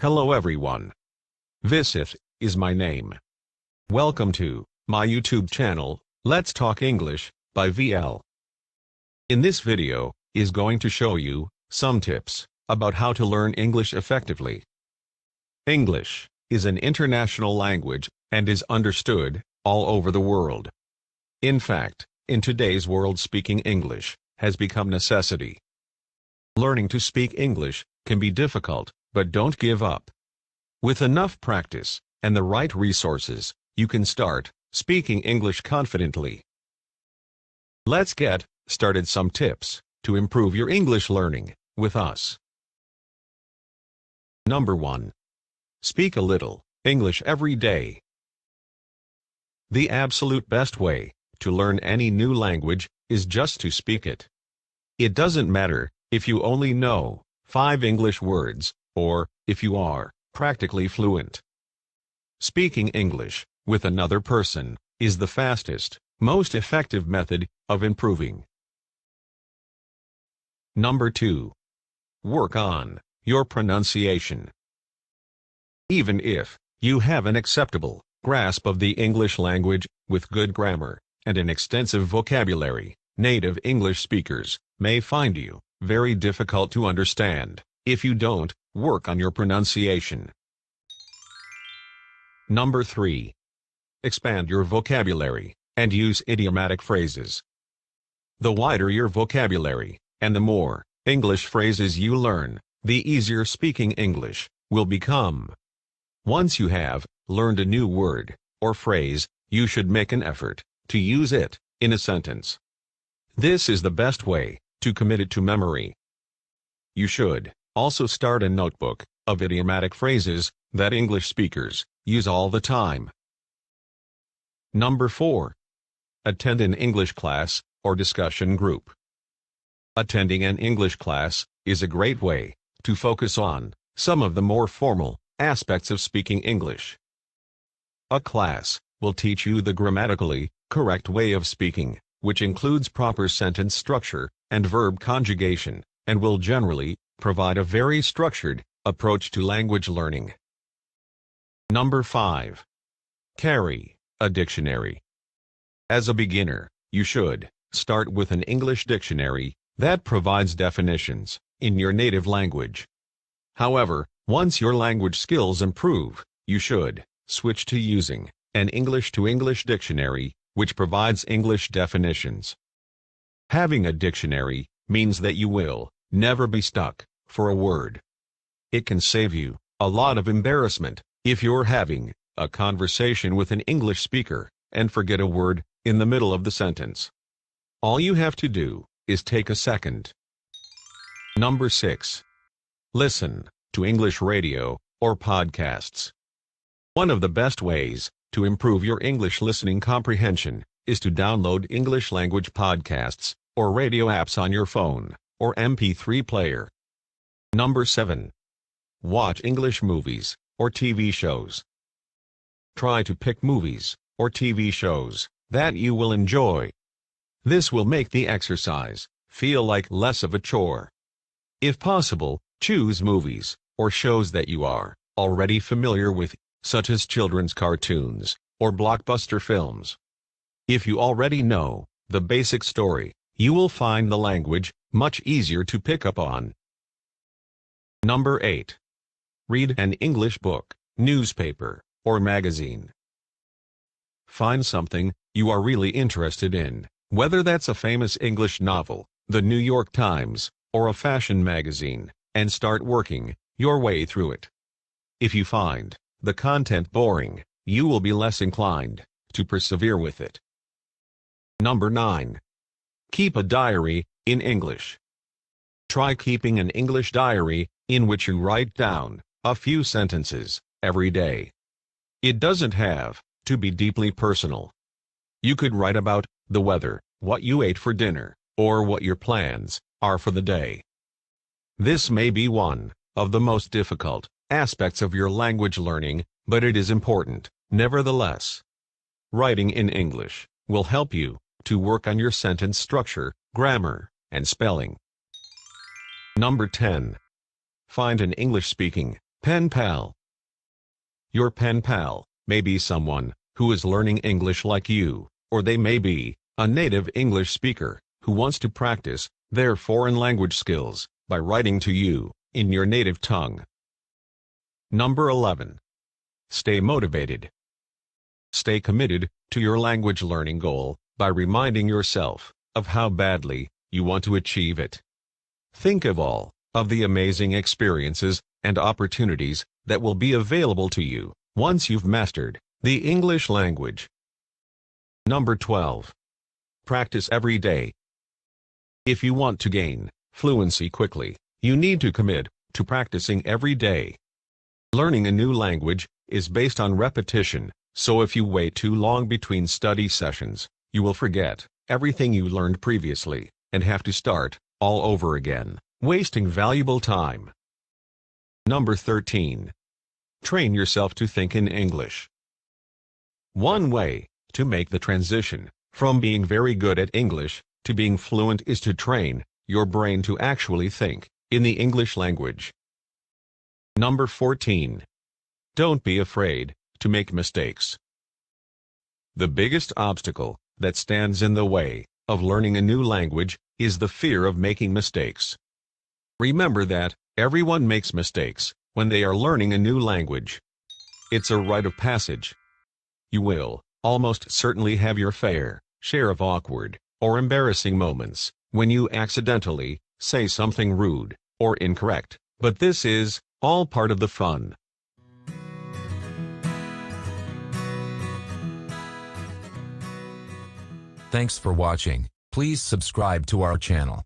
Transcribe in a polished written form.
Hello everyone. Is my name. Welcome to my YouTube channel, Let's Talk English, by VL. In this video, is going to show you some tips about how to learn English effectively. English is an international language and is understood all over the world. In fact, in today's world, speaking English has become necessity. Learning to speak English can be difficult, but don't give up. With enough practice and the right resources, you can start speaking English confidently. Let's get started. Some tips to improve your English learning with us. Number 1. Speak a little English every day. The absolute best way to learn any new language is just to speak it. It doesn't matter if you only know 5 English words, or if you are practically fluent. Speaking English with another person is the fastest, most effective method of improving. Number 2. Work on your pronunciation. Even if you have an acceptable grasp of the English language, with good grammar and an extensive vocabulary, native English speakers may find you very difficult to understand if you don't work on your pronunciation. Number 3. Expand your vocabulary and use idiomatic phrases. The wider your vocabulary, and the more English phrases you learn, the easier speaking English will become. Once you have learned a new word or phrase, you should make an effort to use it in a sentence. This is the best way to commit it to memory. You should also start a notebook of idiomatic phrases that English speakers use all the time. Number 4. Attend an English class or discussion group. Attending an English class is a great way to focus on some of the more formal aspects of speaking English. A class will teach you the grammatically correct way of speaking, which includes proper sentence structure and verb conjugation, and will generally provide a very structured approach to language learning. Number 5. Carry a dictionary. As a beginner, you should start with an English dictionary that provides definitions in your native language. However, once your language skills improve, you should switch to using an English-to-English dictionary, which provides English definitions. Having a dictionary means that you will never be stuck for a word. It can save you a lot of embarrassment if you're having a conversation with an English speaker and forget a word in the middle of the sentence. All you have to do is take a second. Number 6. Listen to English radio or podcasts. One of the best ways to improve your English listening comprehension is to download English language podcasts or radio apps on your phone or MP3 player. Number 7. Watch English movies or TV shows. Try to pick movies or TV shows that you will enjoy. This will make the exercise feel like less of a chore. If possible, choose movies or shows that you are already familiar with, such as children's cartoons or blockbuster films. If you already know the basic story, you will find the language much easier to pick up on. Number 8. Read an English book, newspaper, or magazine. Find something you are really interested in, whether that's a famous English novel, the New York Times, or a fashion magazine, and start working your way through it. If you find the content boring, you will be less inclined to persevere with it. Number 9. Keep a diary in English. Try keeping an English diary in which you write down a few sentences every day. It doesn't have to be deeply personal. You could write about the weather, what you ate for dinner, or what your plans are for the day. This may be one of the most difficult aspects of your language learning, but it is important, nevertheless. Writing in English will help you to work on your sentence structure, grammar, and spelling. Number 10. Find an English-speaking Pen pal. Your pen pal may be someone who is learning English like you, or they may be a native English speaker who wants to practice their foreign language skills by writing to you in your native tongue. Number 11. Stay motivated. Stay committed to your language learning goal by reminding yourself of how badly you want to achieve it. Think of all of the amazing experiences and opportunities that will be available to you once you've mastered the English language. Number 12. Practice every day. If you want to gain fluency quickly, you need to commit to practicing every day. Learning a new language is based on repetition, so if you wait too long between study sessions, you will forget everything you learned previously and have to start all over again, wasting valuable time. Number 13. Train yourself to think in English. One way to make the transition from being very good at English to being fluent is to train your brain to actually think in the English language. Number 14. Don't be afraid to make mistakes. The biggest obstacle that stands in the way of learning a new language is the fear of making mistakes. Remember that everyone makes mistakes when they are learning a new language. It's a rite of passage. You will almost certainly have your fair share of awkward or embarrassing moments when you accidentally say something rude or incorrect, but this is all part of the fun. Thanks for watching. Please subscribe to our channel.